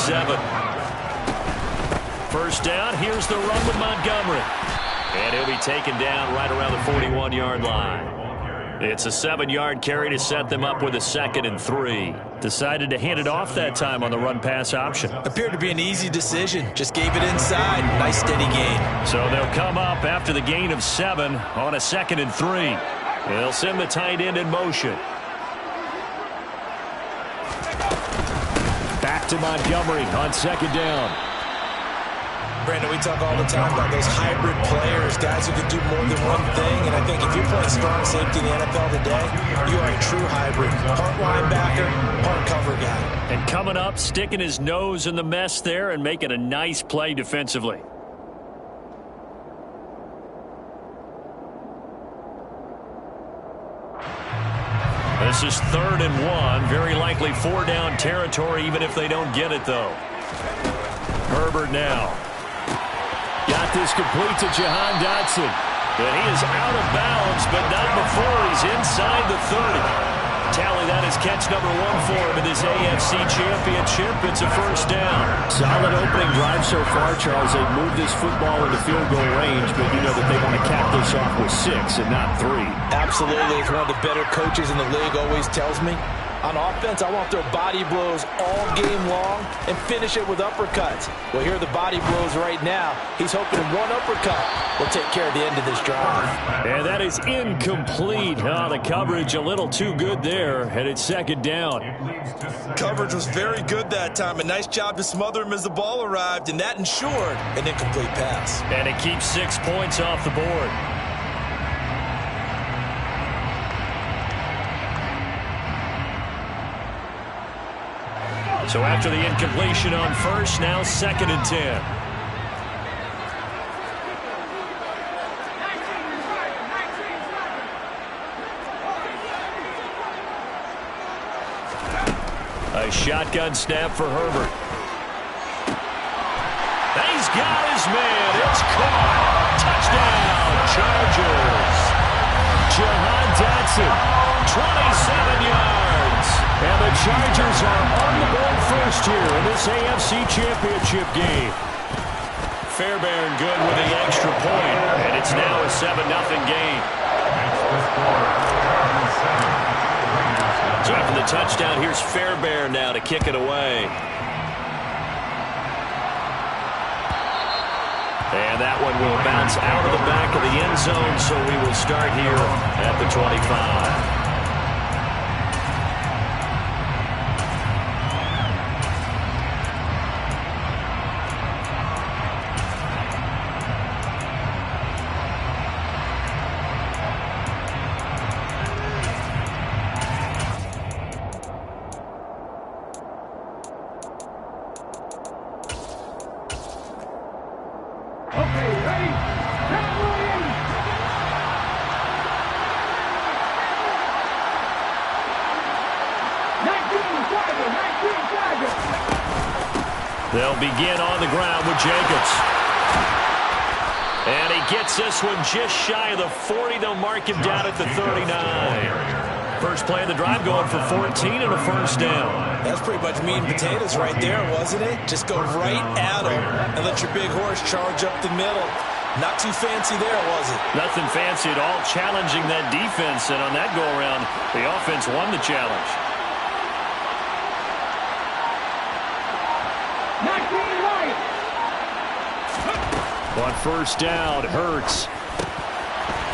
7. First down, here's the run with Montgomery. And he'll be taken down right around the 41-yard line. It's a 7-yard carry to set them up with a 2nd and 3. Decided to hand it off that time on the run-pass option. Appeared to be an easy decision. Just gave it inside. Nice steady gain. So they'll come up after the gain of 7 on a 2nd and 3. They'll send the tight end in motion. Back to Montgomery on 2nd down. Brandon, we talk all the time about those hybrid players, guys who can do more than one thing. And I think if you're playing strong safety in the NFL today, you are a true hybrid. Part linebacker, part cover guy. And coming up, sticking his nose in the mess there and making a nice play defensively. This is 3rd and 1. Very likely 4-down territory, even if they don't get it, though. Herbert now. Got this complete to Jahan Dotson. And he is out of bounds, but not before he's inside the 30. Tally that is catch number 1 for him in this AFC Championship. It's a first down. Solid opening drive so far, Charles. They've moved this football into field goal range, but you know that they want to cap this off with 6 and not 3. Absolutely. It's one of the better coaches in the league always tells me. On offense, I want to throw body blows all game long and finish it with uppercuts. Well, here are the body blows right now. He's hoping one uppercut will take care of the end of this drive. And that is incomplete. Oh, the coverage a little too good there, and it's 2nd down. Coverage was very good that time. A nice job to smother him as the ball arrived, and that ensured an incomplete pass. And it keeps 6 points off the board. So after the incompletion on first, now 2nd and 10. A shotgun snap for Herbert. He's got his man. It's caught. Touchdown, Chargers. Jahan Dotson, 27 yards. And the Chargers are on the board first here in this AFC Championship game. Fairbairn good with the extra point, and it's now a 7-0 game. So after the touchdown, here's Fairbairn now to kick it away. And that one will bounce out of the back of the end zone, so we will start here at the 25. They'll begin on the ground with Jacobs. And he gets this one just shy of the 40. They'll mark him down at the 39. First play of the drive going for 14 and a first down. That's pretty much meat and potatoes right there, wasn't it? Just go right at him and let your big horse charge up the middle. Not too fancy there, was it? Nothing fancy at all. Challenging that defense, and on that go-around, the offense won the challenge. On first down, Hurts.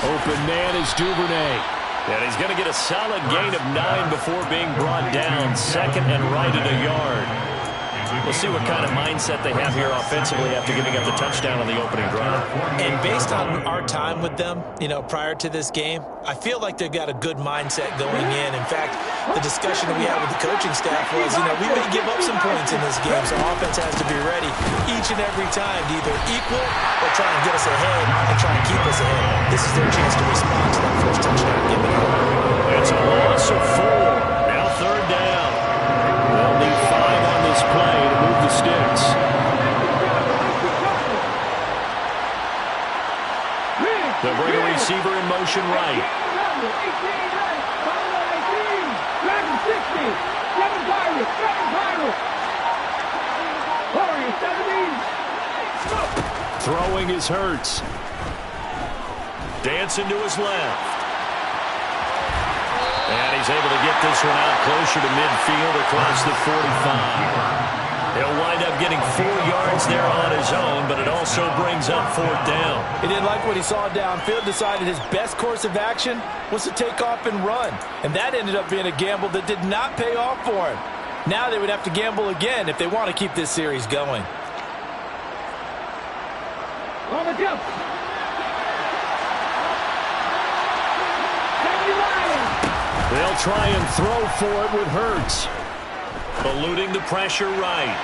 Open man is Duvernay. And he's going to get a solid gain of 9 before being brought down. 2nd and right at a yard. We'll see what kind of mindset they have here offensively after giving up the touchdown on the opening drive. And based on our time with them, you know, prior to this game, I feel like they've got a good mindset going in. In fact, the discussion that we had with the coaching staff was, you know, we may give up some points in this game, so offense has to be ready each and every time to either equal or try and get us ahead and try and keep us ahead. This is their chance to respond to that first touchdown given up. It's a loss of 4. Now 3rd down. They'll need 5 on this play to move the sticks. They'll bring a receiver in motion right. Throwing is Hurts. Dancing to his left. And he's able to get this one out closer to midfield across the 45. He'll wind up getting 4 yards there on his own, but it also brings up 4th down. He didn't like what he saw downfield, decided his best course of action was to take off and run. And that ended up being a gamble that did not pay off for him. Now they would have to gamble again if they want to keep this series going. On the jump. They'll try and throw for it with Hurts. Eluding the pressure right.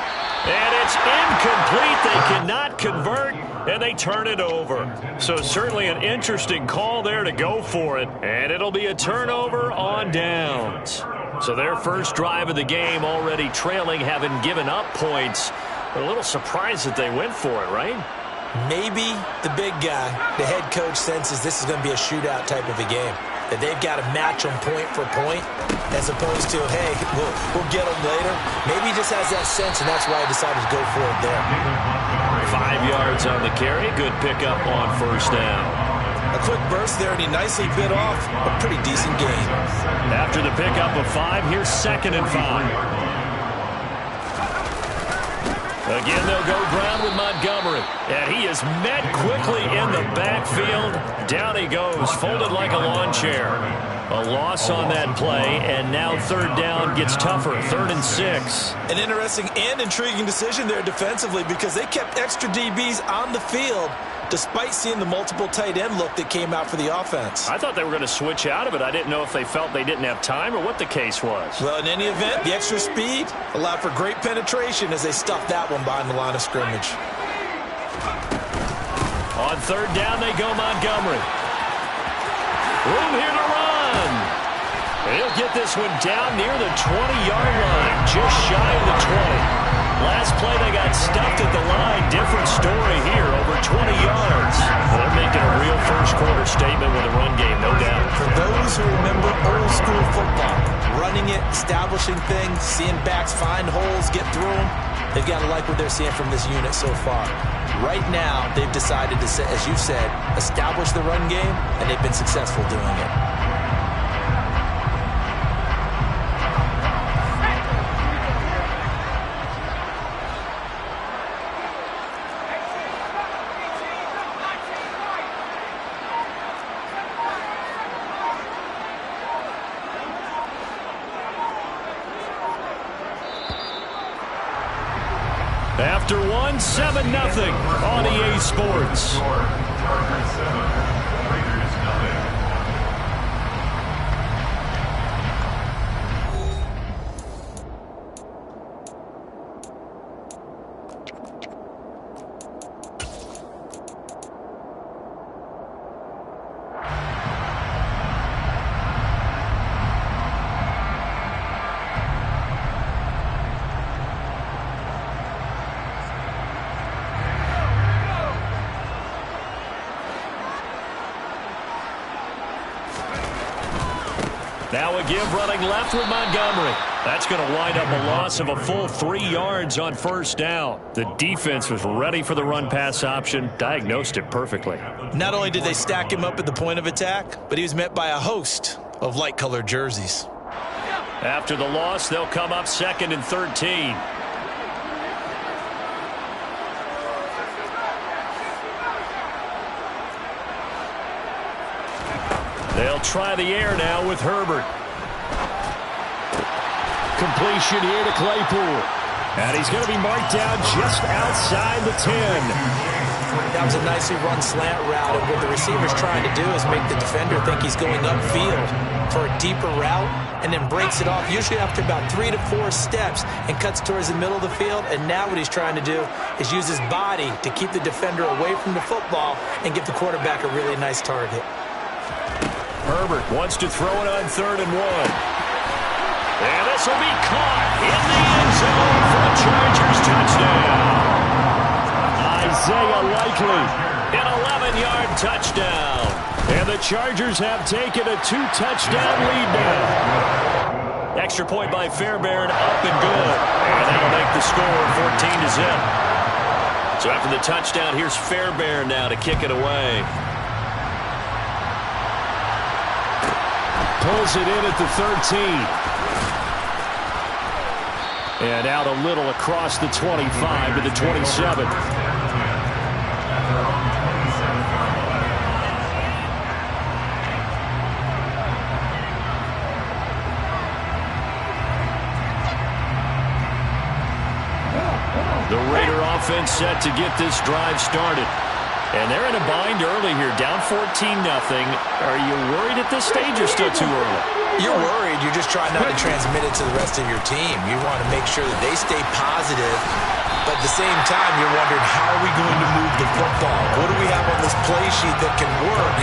And it's incomplete. They cannot convert, and they turn it over. So certainly an interesting call there to go for it. And it'll be a turnover on downs. So their first drive of the game already trailing, having given up points. But a little surprised that they went for it, right? Maybe the big guy, the head coach, senses this is going to be a shootout type of a game. That they've got to match them point for point as opposed to, hey, we'll get them later. Maybe he just has that sense, and that's why he decided to go for it there. 5 yards on the carry. Good pickup on 1st down. A quick burst there, and he nicely bit off a pretty decent gain. After the pickup of 5, here's 2nd and 5. Again, they'll go ground with Montgomery. And he is met quickly in the backfield. Down he goes, folded like a lawn chair. A loss on that play, and now 3rd down gets tougher, 3rd and 6. An interesting and intriguing decision there defensively because they kept extra DBs on the field despite seeing the multiple tight end look that came out for the offense. I thought they were going to switch out of it. I didn't know if they felt they didn't have time or what the case was. Well, in any event, the extra speed allowed for great penetration as they stuffed that one behind the line of scrimmage. On 3rd down, they go Montgomery. Room here to run. He'll get this one down near the 20-yard line, just shy of the 20. Last play, they got stuffed at the line. Different story here, over 20 yards. They're making a real first-quarter statement with a run game, no doubt. For those who remember old-school football, running it, establishing things, seeing backs find holes, get through them, they've got to like what they're seeing from this unit so far. Right now, they've decided to, as you said, establish the run game, and they've been successful doing it. After 1, 7-0 on EA Sports. Now a give running left with Montgomery. That's going to wind up a loss of a full 3 yards on 1st down. The defense was ready for the run-pass option, diagnosed it perfectly. Not only did they stack him up at the point of attack, but he was met by a host of light-colored jerseys. After the loss, they'll come up 2nd and 13. They'll try the air now with Herbert. Completion here to Claypool. And he's going to be marked down just outside the 10. That was a nicely run slant route, and what the receiver's trying to do is make the defender think he's going upfield for a deeper route, and then breaks it off, usually after about 3 to 4 steps, and cuts towards the middle of the field. And now what he's trying to do is use his body to keep the defender away from the football and give the quarterback a really nice target. Herbert wants to throw it on 3rd and 1. And this will be caught in the end zone for a Chargers touchdown. Isaiah Likely, an 11-yard touchdown. And the Chargers have taken a 2-touchdown lead now. Extra point by Fairbairn, up and good. And that'll make the score 14-0. So after the touchdown, here's Fairbairn now to kick it away. Pulls it in at the 13. And out a little across the 25 to the 27. The Raider offense set to get this drive started. And they're in a bind early here, down 14-0. Are you worried at this stage or still too early? You're worried. You're just trying not to transmit it to the rest of your team. You want to make sure that they stay positive. But at the same time, you're wondering, how are we going to move the football? What do we have on this play sheet that can work?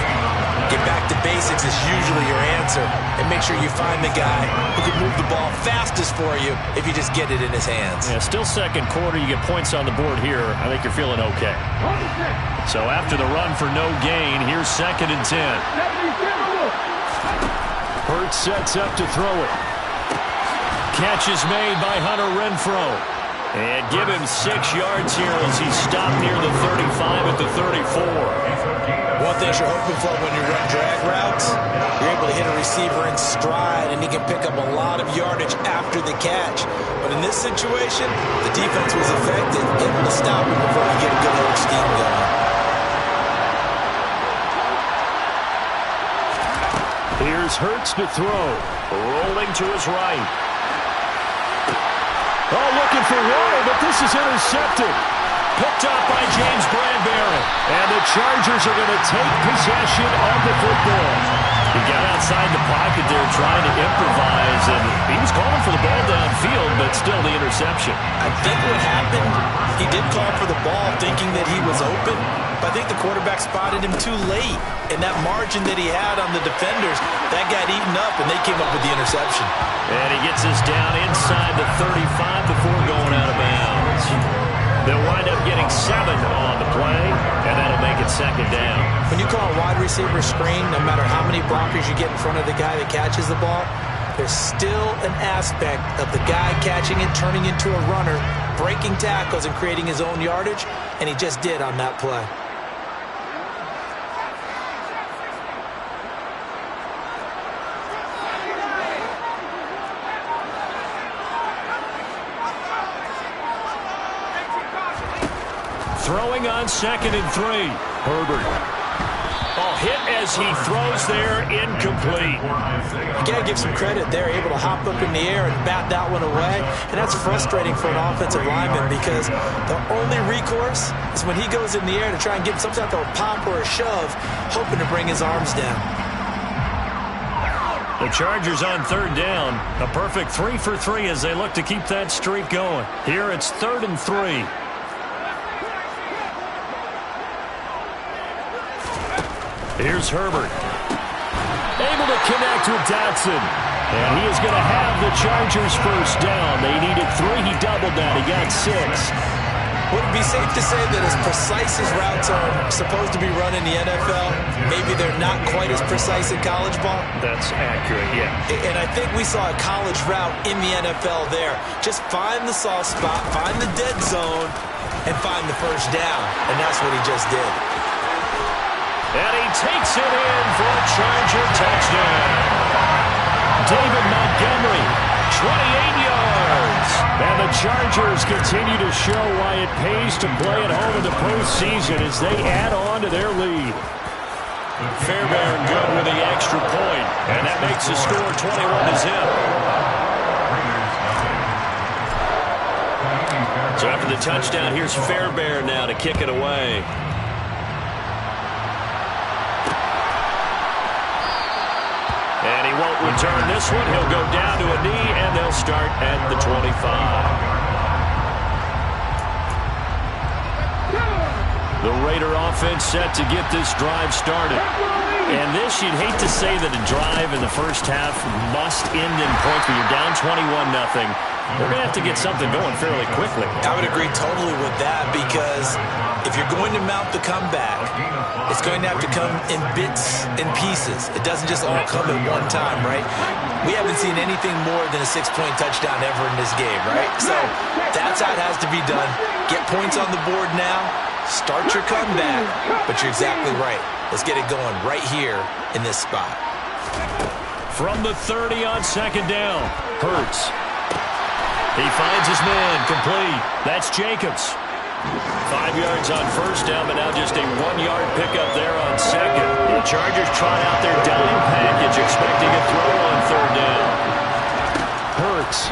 Get back to basics is usually your answer. And make sure you find the guy who can move the ball fastest for you if you just get it in his hands. Yeah, still second quarter. You get points on the board here. I think you're feeling okay. So after the run for no gain, here's 2nd and 10. Hurts sets up to throw it. Catch is made by Hunter Renfrow. And give him 6 yards here as he's stopped near the 35 at the 34. One thing you're hoping for when you run drag routes, you're able to hit a receiver in stride, and he can pick up a lot of yardage after the catch. But in this situation, the defense was effective, able to stop him before he get a good old steam going. Here's Hurts to throw. Rolling to his right. Oh, looking for water, but this is intercepted. Picked up by James Bradbury. And the Chargers are going to take possession of the football. He got outside the pocket there trying to improvise, and he was calling for the ball downfield, but still the interception. I think what happened, he did call for the ball thinking that he was open, but I think the quarterback spotted him too late. And that margin that he had on the defenders, that got eaten up, and they came up with the interception. And he gets us down inside the 35 before going out of bounds. They'll wind up getting 7 on the play, and that'll make it 2nd down. When you call a wide receiver screen, no matter how many blockers you get in front of the guy that catches the ball, there's still an aspect of the guy catching it, turning into a runner, breaking tackles and creating his own yardage, and he just did on that play. Throwing on 2nd and 3. Herbert. Oh, hit as he throws there, incomplete. You got to give some credit. They're able to hop up in the air and bat that one away. And that's frustrating for an offensive lineman because the only recourse is when he goes in the air to try and get some type of a pop or a shove, hoping to bring his arms down. The Chargers on 3rd down. A perfect 3 for 3 as they look to keep that streak going. Here it's 3rd and 3. Here's Herbert. Able to connect with Dotson. And he is going to have the Chargers first down. They needed 3. He doubled that. He got 6. Would it be safe to say that as precise as routes are supposed to be run in the NFL, maybe they're not quite as precise in college ball? That's accurate, yeah. And I think we saw a college route in the NFL there. Just find the soft spot, find the dead zone, and find the first down. And that's what he just did. And he takes it in for a Charger touchdown. David Montgomery, 28 yards. And the Chargers continue to show why it pays to play at home in the postseason as they add on to their lead. Fairbairn good with the extra point, and that makes the score 21-0. So after the touchdown, here's Fairbairn now to kick it away. And he won't return this one. He'll go down to a knee, and they'll start at the 25. The Raider offense set to get this drive started. And this, you'd hate to say that a drive in the first half must end in points, but you're down 21-0. They're going to have to get something going fairly quickly. I would agree totally with that because if you're going to mount the comeback, it's going to have to come in bits and pieces. It doesn't just all come at one time, right? We haven't seen anything more than a 6-point touchdown ever in this game, right? So that's how it has to be done. Get points on the board now. Start your comeback. But you're exactly right. Let's get it going right here in this spot. From the 30 on second down, Hurts. He finds his man, complete. That's Jacobs. 5 yards on first down, but now just a 1-yard pickup there on second. The Chargers trot out their dime package, expecting a throw on third down. Hurts.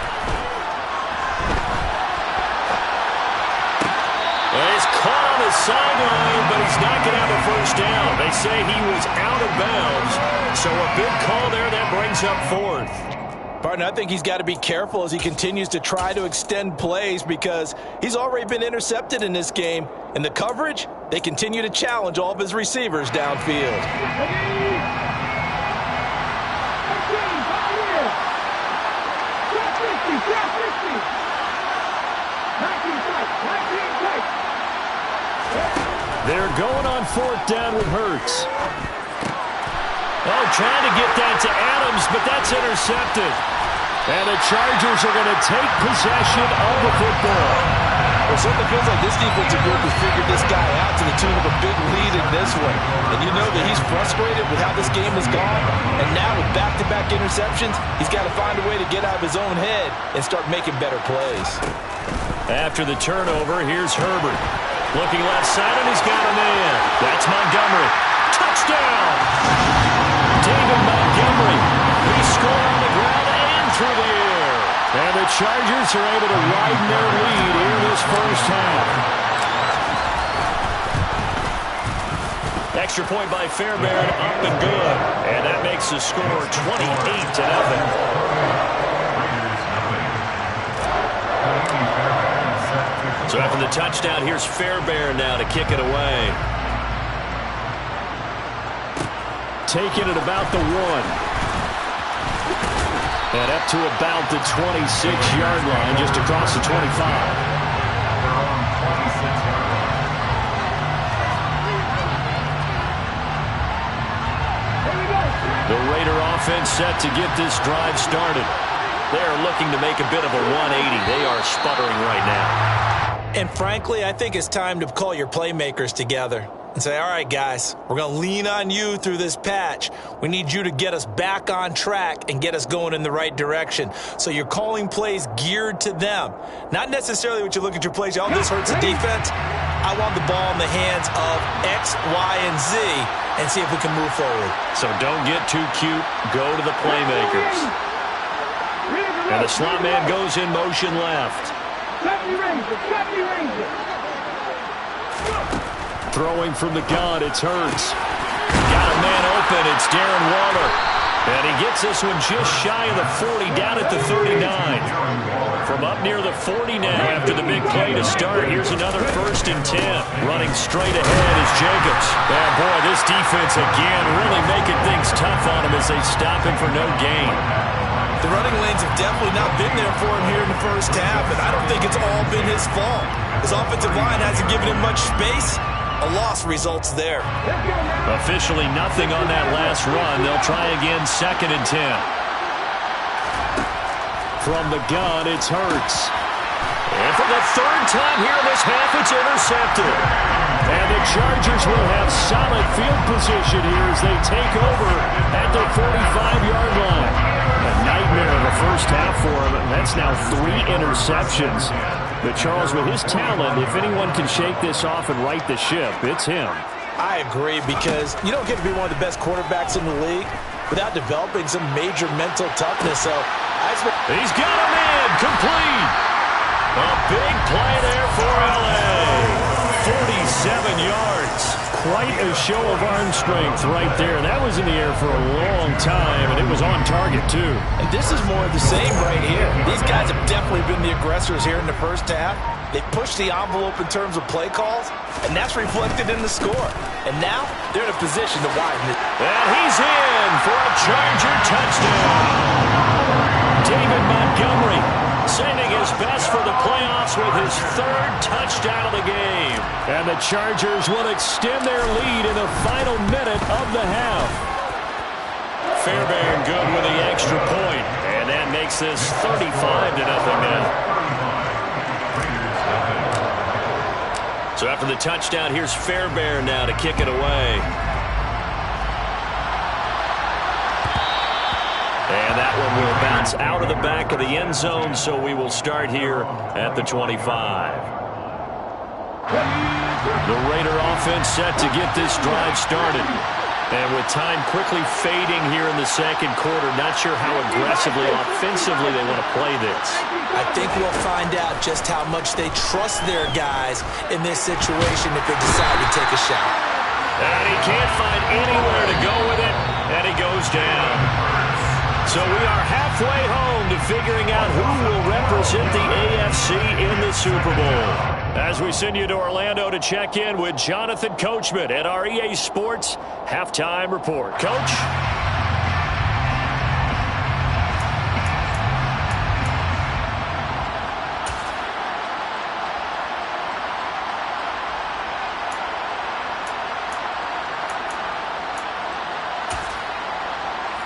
He's caught on the sideline, but he's not going to have a first down. They say he was out of bounds, so a big call there that brings up fourth. Partner, I think he's got to be careful as he continues to try to extend plays because he's already been intercepted in this game. And the coverage, they continue to challenge all of his receivers downfield. They're going on fourth down with Hurts. Oh, trying to get that to Adams, but that's intercepted. And the Chargers are going to take possession of the football. Well, it certainly feels like this defensive group has figured this guy out to the tune of a big lead in this one. And you know that he's frustrated with how this game has gone. And now with back-to-back interceptions, he's got to find a way to get out of his own head and start making better plays. After the turnover, here's Herbert. Looking left side, and he's got a man. That's Montgomery. Touchdown! David Montgomery. He scored on the ground and through the air. And the Chargers are able to widen their lead in this first half. Extra point by Fairbairn, up and good. And that makes the score 28-0. So after the touchdown, here's Fairbairn now to kick it away. Taking it about the 1. And up to about the 26-yard line, just across the 25. The Raider offense set to get this drive started. They're looking to make a bit of a 180. They are sputtering right now. And frankly, I think it's time to call your playmakers together and say, all right, guys, we're going to lean on you through this patch. We need you to get us back on track and get us going in the right direction. So you're calling plays geared to them. Not necessarily what you look at your plays, oh, this hurts the defense. I want the ball in the hands of X, Y, and Z and see if we can move forward. So don't get too cute. Go to the playmakers. And the slot man goes in motion left. Throwing from the gun, it's Hurts. Got a man open, it's Darren Waller. And he gets this one just shy of the 40, down at the 39. From up near the 40 now after the big play to start. Here's another 1st and 10. Running straight ahead is Jacobs. And boy, this defense again really making things tough on him as they stop him for no gain. The running lanes have definitely not been there for him here in the first half, and I don't think it's all been his fault. His offensive line hasn't given him much space. A loss results there. Officially nothing on that last run. They'll try again 2nd and 10. From the gun, it's Hurts. And for the 3rd time here in this half, it's intercepted. And the Chargers will have solid field position here as they take over at the 45-yard line. A nightmare of a first half for him. That's now 3 interceptions. But Charles, with his talent, if anyone can shake this off and right the ship, it's him. I agree, because you don't get to be one of the best quarterbacks in the league without developing some major mental toughness. So he's got a man, complete. A big play there for L.A. 47 yards. Quite a show of arm strength right there. That was in the air for a long time, and it was on target, too. And this is more of the same right here. These guys have definitely been the aggressors here in the first half. They pushed the envelope in terms of play calls, and that's reflected in the score. And now they're in a position to widen it. And he's in for a Charger touchdown. David Montgomery saving his best for the playoffs with his 3rd touchdown of the game. And the Chargers will extend their lead in the final minute of the half. Fairbairn good with the extra point, and that makes this 35-0 now. So after the touchdown, here's Fairbairn now to kick it away. And that one will bounce out of the back of the end zone, so we will start here at the 25. The Raider offense set to get this drive started. And with time quickly fading here in the second quarter, not sure how aggressively, offensively they want to play this. I think we'll find out just how much they trust their guys in this situation if they decide to take a shot. And he can't find anywhere to go with it, and he goes down. So we are halfway home to figuring out who will represent the AFC in the Super Bowl. As we send you to Orlando to check in with Jonathan Coachman at our EA Sports Halftime Report. Coach?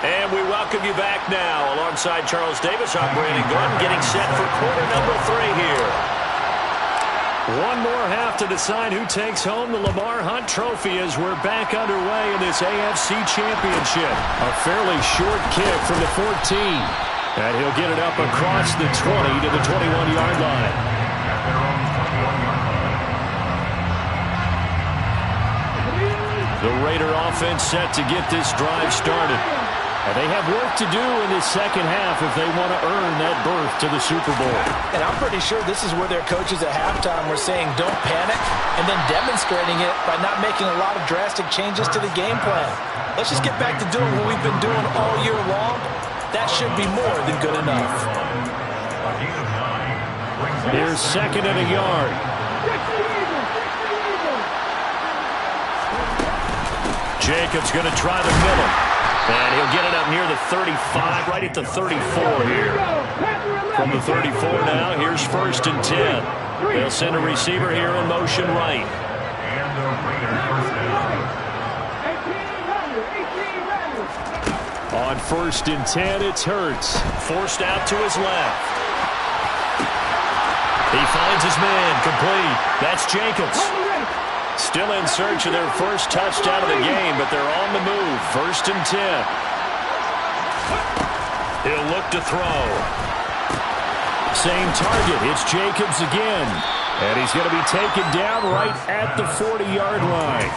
And we welcome you back now. Alongside Charles Davis, I'm Brandon Gordon, getting set for quarter number 3 here. One more half to decide who takes home the Lamar Hunt Trophy as we're back underway in this AFC Championship. A fairly short kick from the 14. And he'll get it up across the 20 to the 21-yard line. The Raider offense set to get this drive started. And they have work to do in this second half if they want to earn that berth to the Super Bowl. And I'm pretty sure this is where their coaches at halftime were saying don't panic and then demonstrating it by not making a lot of drastic changes to the game plan. Let's just get back to doing what we've been doing all year long. That should be more than good enough. Here's second and a yard. Jacobs going to try the middle. And he'll get it up near the 35, right at the 34 here. From the 34 now, here's first and 10. They'll send a receiver here in motion right. On first and 10, it's Hurts. Forced out to his left. He finds his man, complete. That's Jacobs. Still in search of their first touchdown of the game, but they're on the move. First and 10. He'll look to throw. Same target. It's Jacobs again. And he's going to be taken down right at the 40-yard line.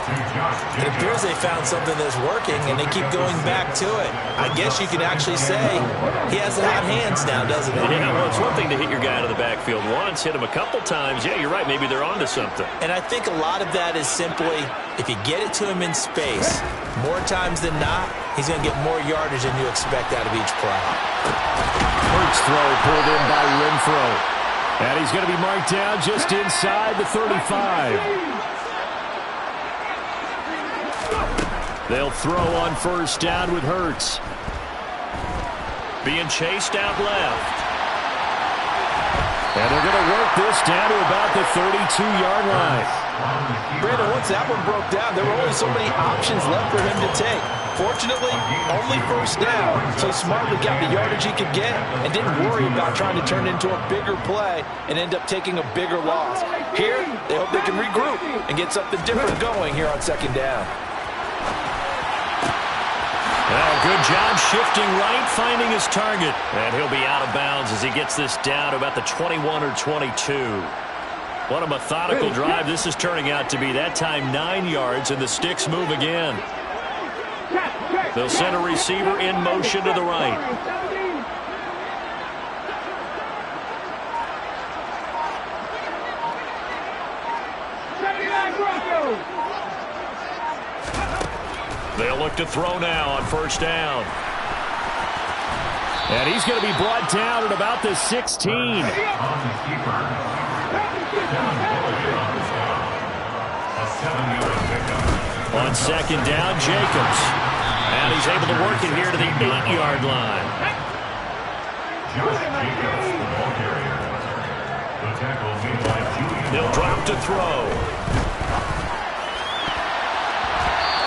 It appears they found something that's working, and they keep going back to it. I guess you can actually say he has the hot hands now, doesn't he? Yeah, well, it's one thing to hit your guy out of the backfield once, hit him a couple times. Yeah, you're right. Maybe they're onto something. And I think a lot of that is simply if you get it to him in space, more times than not, he's going to get more yardage than you expect out of each play. Hurts throw pulled in by Renfro. And he's going to be marked down just inside the 35. They'll throw on first down with Hurts. Being chased out left. And they're going to work this down to about the 32-yard line. Brandon, once that one broke down, there were only so many options left for him to take. Fortunately, only first down, so he smartly got the yardage he could get and didn't worry about trying to turn it into a bigger play and end up taking a bigger loss. Here, they hope they can regroup and get something different going here on second down. Well, good job shifting right, finding his target. And he'll be out of bounds as he gets this down to about the 21 or 22. What a methodical drive this is turning out to be. That time 9 yards, and the sticks move again. They'll send a receiver in motion to the right. They'll look to throw now on first down. And he's going to be brought down at about the 16. On second down, Jacobs. And he's able to work it here to the 8-yard line. They'll drop to throw.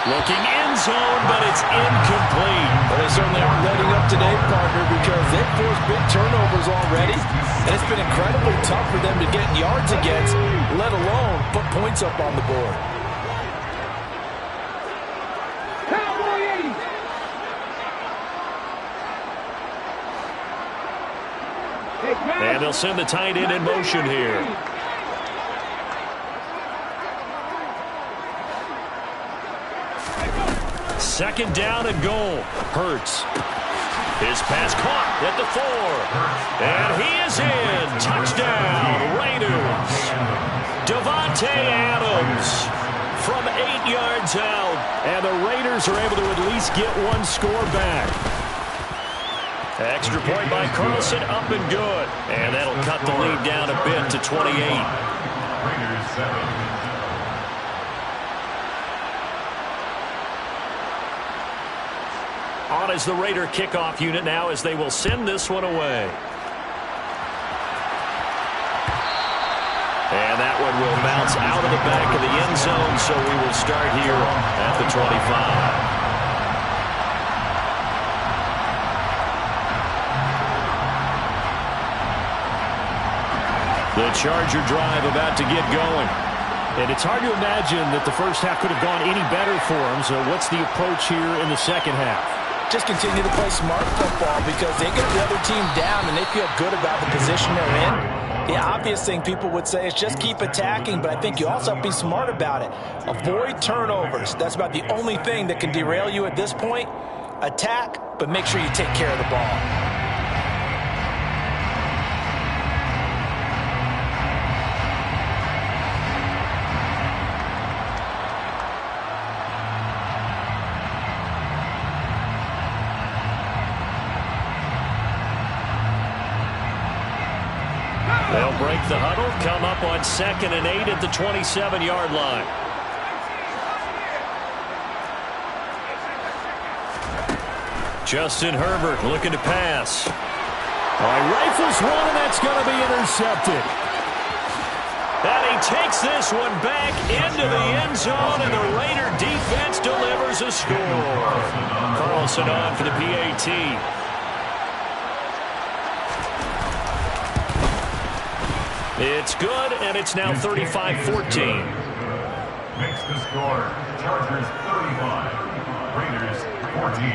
Looking end zone, but it's incomplete. Well, they certainly aren't letting up today, partner, because they've forced big turnovers already. And it's been incredibly tough for them to get yards against, let alone put points points up on the board. And they'll send the tight end in motion here. Second down and goal. Hurts. His pass caught at the 4. And he is in. Touchdown, Raiders. Devontae Adams from 8 yards out. And the Raiders are able to at least get one score back. Extra point by Carlson, up and good. And that'll cut the lead down a bit to 28. Raiders 7. On is the Raider kickoff unit now as they will send this one away. And that one will bounce out of the back of the end zone, so we will start here at the 25. The Charger drive about to get going. And it's hard to imagine that the first half could have gone any better for them. So what's the approach here in the second half? Just continue to play smart football because they get the other team down and they feel good about the position they're in. The obvious thing people would say is just keep attacking, but I think you also have to be smart about it. Avoid turnovers. That's about the only thing that can derail you at this point. Attack, but make sure you take care of the ball. They'll break the huddle, come up on 2nd and 8 at the 27-yard line. Justin Herbert looking to pass. Rifles one, and that's going to be intercepted. And he takes this one back into the end zone, and the Raider defense delivers a score. Carlson on for the PAT. It's good, and it's now 35-14. Makes the score. Chargers 35, Raiders 14.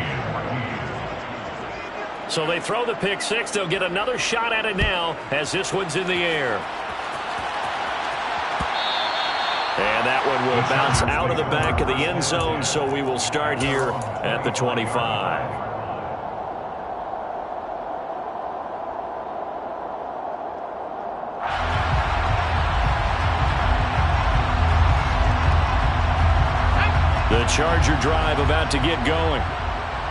So they throw the pick six. They'll get another shot at it now as this one's in the air. And that one will bounce out of the back of the end zone, so we will start here at the 25. The Charger drive about to get going.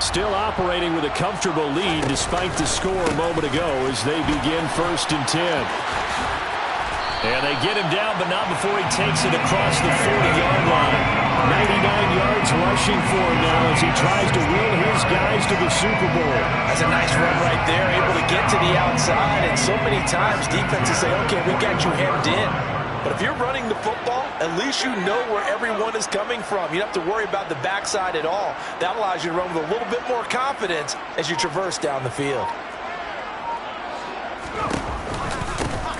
Still operating with a comfortable lead despite the score a moment ago as they begin 1st and 10. And they get him down, but not before he takes it across the 40-yard line. 99 yards rushing for him now as he tries to wheel his guys to the Super Bowl. That's a nice run right there, able to get to the outside. And so many times defenses say, okay, we got you hemmed in. But if you're running the football, at least you know where everyone is coming from. You don't have to worry about the backside at all. That allows you to run with a little bit more confidence as you traverse down the field.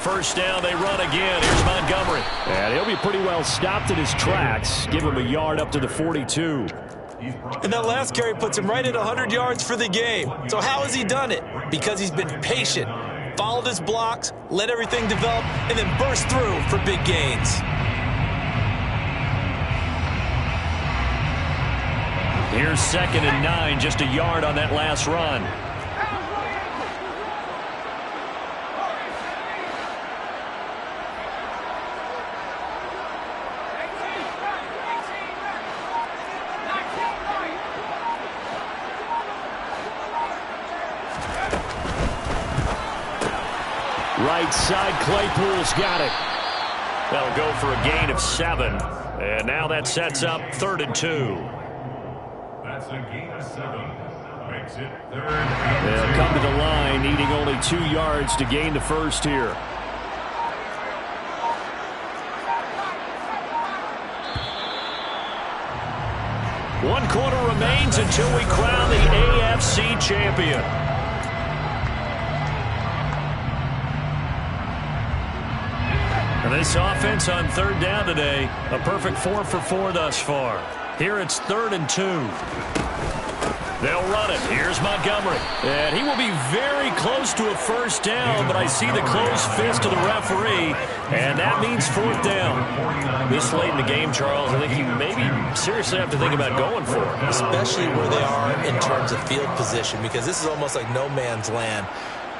First down, they run again. Here's Montgomery. And he'll be pretty well stopped in his tracks. Give him a yard up to the 42. And that last carry puts him right at 100 yards for the game. So how has he done it? Because he's been patient, followed his blocks, let everything develop, and then burst through for big gains. Here's 2nd and 9, just a yard on that last run. Right side, Claypool's got it. That'll go for a gain of 7. And now that sets up 3rd and 2. That's a gain of 7. Makes it 3rd and 2. They'll come to the line, needing only 2 yards to gain the first here. One quarter remains until we crown the AFC champion. And this offense on third down today, a perfect 4 for 4 thus far. Here it's 3rd and 2. They'll run it. Here's Montgomery. And he will be very close to a first down, but I see the closed fist of the referee, and that means 4th down. This late in the game, Charles, I think you maybe seriously have to think about going for it. Especially where they are in terms of field position, because this is almost like no man's land.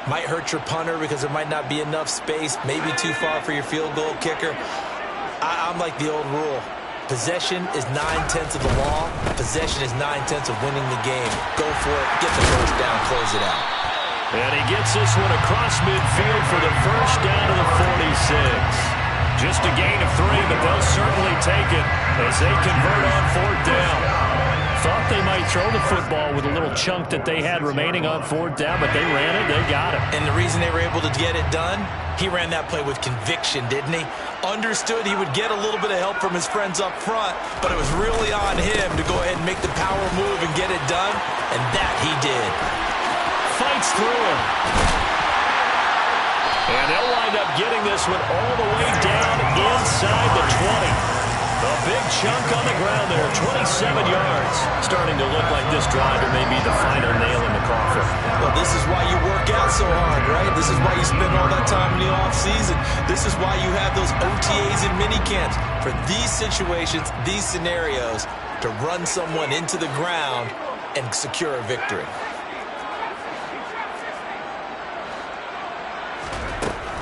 Might hurt your punter because there might not be enough space, maybe too far for your field goal kicker. I'm like the old rule. Possession is 9/10 of the law. Possession is 9/10 of winning the game. Go for it. Get the first down. Close it out. And he gets this one across midfield for the first down to the 46. Just a gain of 3, but they'll certainly take it as they convert on 4th down. Thought they might throw the football with a little chunk that they had remaining on 4th down, but they ran it. They got it. And the reason they were able to get it done, he ran that play with conviction, didn't he? Understood he would get a little bit of help from his friends up front, but it was really on him to go ahead and make the power move and get it done, and that he did. Fights through him. And they'll wind up getting this one all the way down inside the 20. A big chunk on the ground there, 27 yards. Starting to look like this drive may be the final nail in the coffin. Well, this is why you work out so hard, right? This is why you spend all that time in the offseason. This is why you have those OTAs and mini camps. For these situations, these scenarios, to run someone into the ground and secure a victory.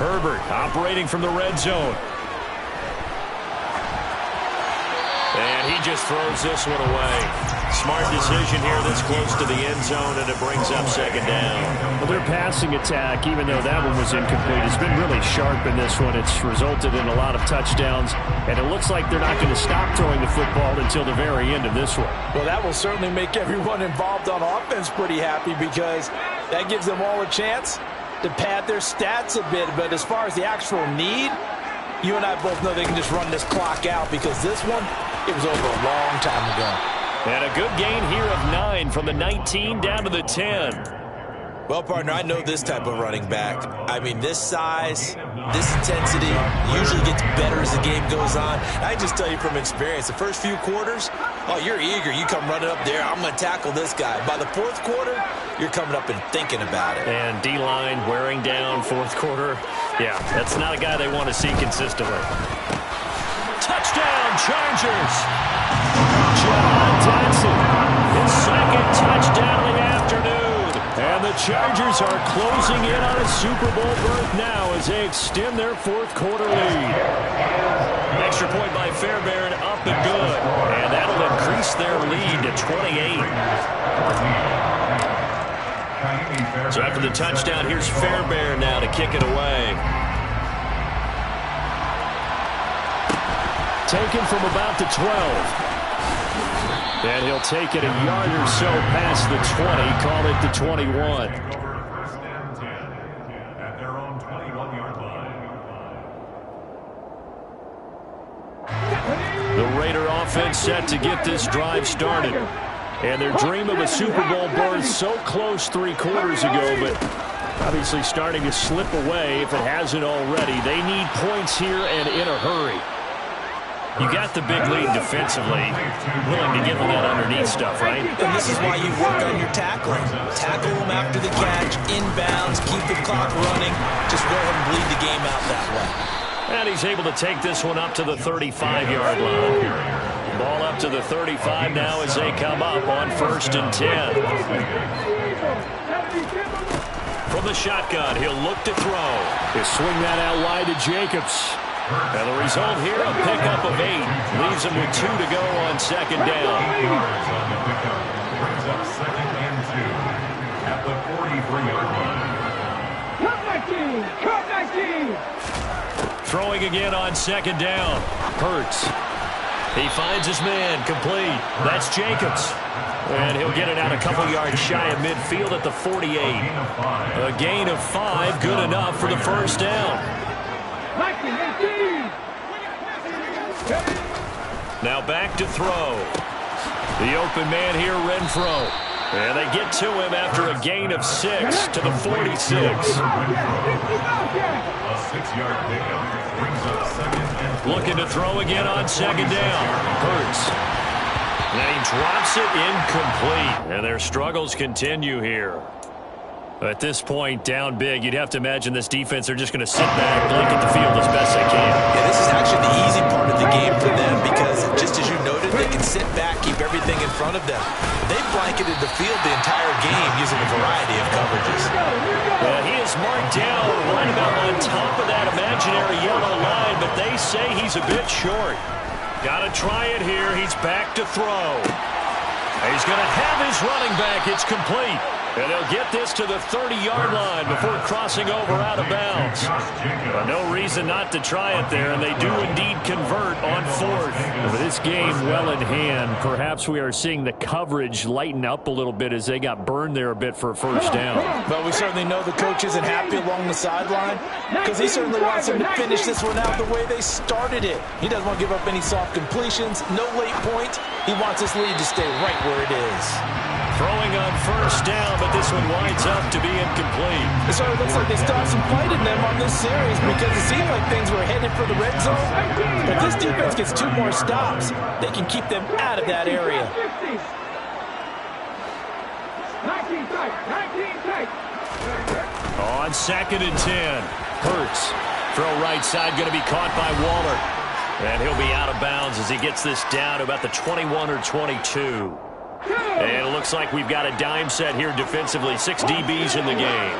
Herbert operating from the red zone. And he just throws this one away. Smart decision here this close to the end zone, and it brings up 2nd down. Well, their passing attack, even though that one was incomplete, has been really sharp in this one. It's resulted in a lot of touchdowns, and it looks like they're not going to stop throwing the football until the very end of this one. Well, that will certainly make everyone involved on offense pretty happy, because that gives them all a chance to pad their stats a bit. But as far as the actual need, you and I both know they can just run this clock out, because this one, it was over a long time ago. And a good gain here of 9 from the 19 down to the 10. Well, partner, I know this type of running back. I mean, this size, this intensity usually gets better as the game goes on. I just tell you from experience, the first few quarters, oh, you're eager. You come running up there, I'm going to tackle this guy. By the 4th quarter, you're coming up and thinking about it. And D-line wearing down 4th quarter. Yeah, that's not a guy they want to see consistently. Touchdown, Chargers! John Dodson, his 2nd touchdown of the afternoon. And the Chargers are closing in on a Super Bowl berth now as they extend their 4th quarter lead. Extra point by Fairbairn, up and good. And that'll increase their lead to 28. So after the touchdown, here's Fairbairn now to kick it away. Taken from about the 12. And he'll take it a yard or so past the 20, call it the 21. First and 10 at their own 21-yard line. The Raider offense set to get this drive started. And their dream of a Super Bowl berth so close 3 quarters ago, but obviously starting to slip away if it hasn't already. They need points here and in a hurry. You got the big lead defensively, willing to give them that underneath stuff, right? And this is why you work on your tackling. Tackle them after the catch, inbounds, keep the clock running. Just go ahead and bleed the game out that way. And he's able to take this one up to the 35-yard line. Ball up to the 35 now as they come up on 1st and 10. From the shotgun, he'll look to throw. He'll swing that out wide to Jacobs. And the result here, a pickup of 8. Leaves him with 2 to go on 2nd down. Yards on the pickup brings up 2nd and 2 at the 43-yard line. Throwing again on 2nd down. Hurts. He finds his man, complete. That's Jacobs. And he'll get it out a couple yards shy of midfield at the 48. A gain of 5, good enough for the first down. Now back to throw. The open man here, Renfro. And they get to him after a gain of 6 to the 46. A 6-yard pickup. Brings up second and 4. Looking to throw again on second down. Hurts. And he drops it incomplete. And their struggles continue here. At this point, down big, you'd have to imagine this defense are just going to sit back, blanket the field as best they can. Yeah, this is actually the easy part of the game for them because, just as you noted, they can sit back, keep everything in front of them. They've blanketed the field the entire game using a variety of coverages. He is marked down right about on top of that imaginary yellow line, but they say he's a bit short. Got to try it here. He's back to throw. He's going to have his running back. It's complete. And they'll get this to the 30-yard line before crossing over out of bounds. No reason not to try it there, and they do indeed convert on fourth. With this game well in hand, perhaps we are seeing the coverage lighten up a little bit as they got burned there a bit for a first down. But we certainly know the coach isn't happy along the sideline because he certainly wants them to finish this one out the way they started it. He doesn't want to give up any soft completions, no late points. He wants this lead to stay right where it is. Throwing on first down, but this one winds up to be incomplete. It sort of looks like they stopped some fight in them on this series because it seemed like things were headed for the red zone. But this defense gets 2 more stops. They can keep them out of that area. On second and 10, Hurts. Throw right side going to be caught by Waller. And he'll be out of bounds as he gets this down to about the 21 or 22. And it looks like we've got a dime set here defensively. 6 DBs in the game.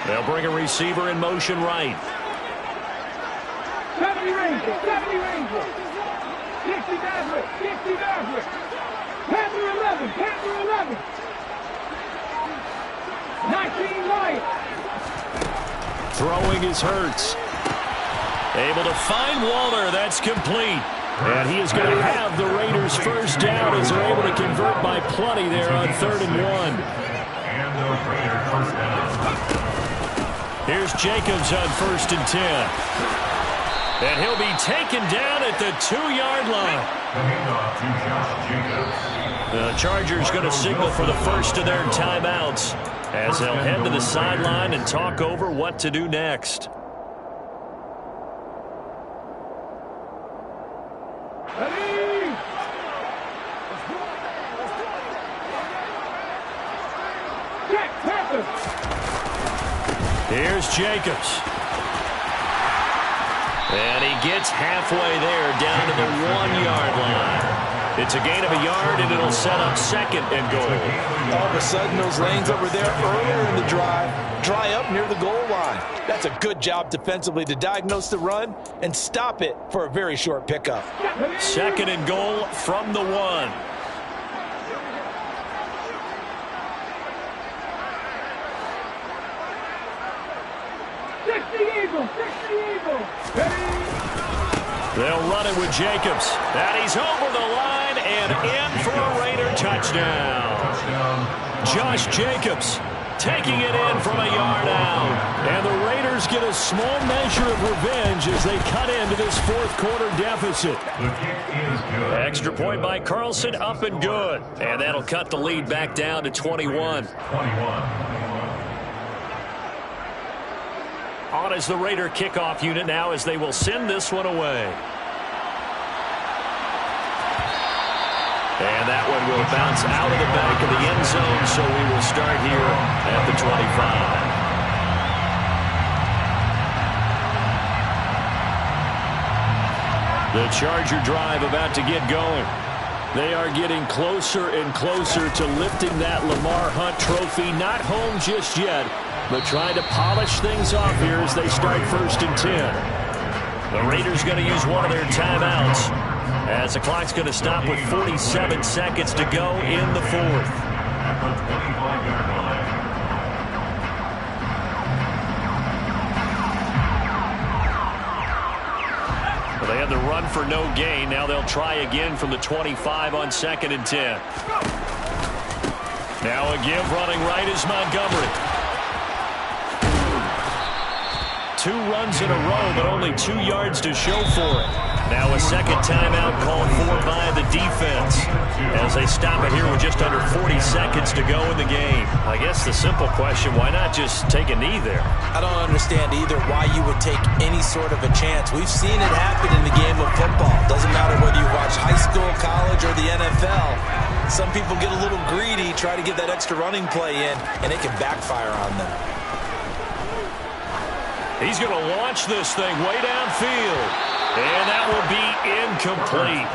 They'll bring a receiver in motion right. 70 Rangers, 70 Rangers. 60 Maverick, 60 Maverick. Panther 11, Panther 11. 19 Lions. Throwing is Hurts. Able to find Waller. That's complete. And he is going to have the Raiders first down as they're able to convert by plenty there on 3rd and 1. And the Raiders first down. Here's Jacobs on 1st and 10. And he'll be taken down at the 2-yard line. The handoff to Josh Jacobs. The Chargers going to signal for the first of their timeouts as they'll head to the sideline and talk over what to do next. Here's Jacobs. And he gets halfway there down to the 1-yard line. It's a gain of a yard, and it'll set up 2nd and goal. All of a sudden, those lanes over there earlier in the drive dry up near the goal line. That's a good job defensively to diagnose the run and stop it for a very short pickup. 2nd and goal from the 1. They'll run it with Jacobs. And he's over the line and in for a Raider touchdown. Josh Jacobs taking it in from a yard out. And the Raiders get a small measure of revenge as they cut into this 4th quarter deficit. The kick is good. Extra point by Carlson, up and good. And that'll cut the lead back down to 21. 21. On is the Raider kickoff unit now as they will send this one away. And that one will bounce out of the back of the end zone, so we will start here at the 25. The Charger drive about to get going. They are getting closer and closer to lifting that Lamar Hunt trophy. Not home just yet, but trying to polish things off here as they start 1st and 10. The Raiders going to use one of their timeouts as the clock's going to stop with 47 seconds to go in the 4th. At the 25-yard line. Well, they had the run for no gain. Now they'll try again from the 25 on 2nd and 10. Now a give running right is Montgomery. 2 runs in a row, but only 2 yards to show for it. Now a second timeout called for by the defense as they stop it here with just under 40 seconds to go in the game. I guess the simple question, why not just take a knee there? I don't understand either why you would take any sort of a chance. We've seen it happen in the game of football. Doesn't matter whether you watch high school, college, or the NFL. Some people get a little greedy, try to get that extra running play in, and it can backfire on them. He's going to launch this thing way downfield. And that will be incomplete.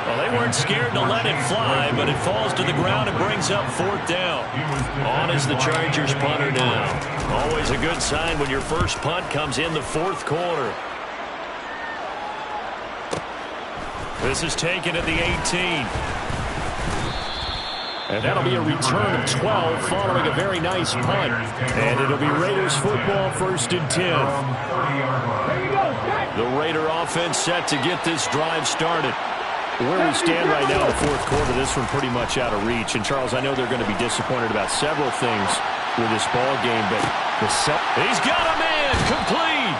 Well, they weren't scared to let it fly, but it falls to the ground and brings up 4th down. On is the Chargers punter now. Always a good sign when your first punt comes in the 4th quarter. This is taken at the 18. And that'll be a return of 12 following a very nice punt. And it'll be Raiders football, 1st and 10. The Raider offense set to get this drive started. Where we stand right now in the 4th quarter, this one pretty much out of reach. And, Charles, I know they're going to be disappointed about several things with this ball game, but he's got a man complete.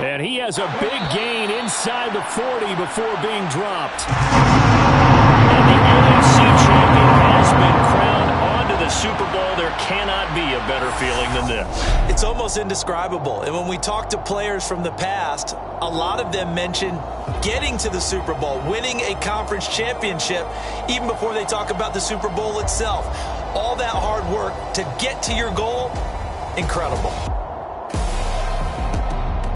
And he has a big gain inside the 40 before being dropped. And the NFC champion has been crowned onto the Super Bowl. There cannot be a better feeling than this. It's almost indescribable. And when we talk to players from the past, a lot of them mention getting to the Super Bowl, winning a conference championship, even before they talk about the Super Bowl itself. All that hard work to get to your goal, incredible.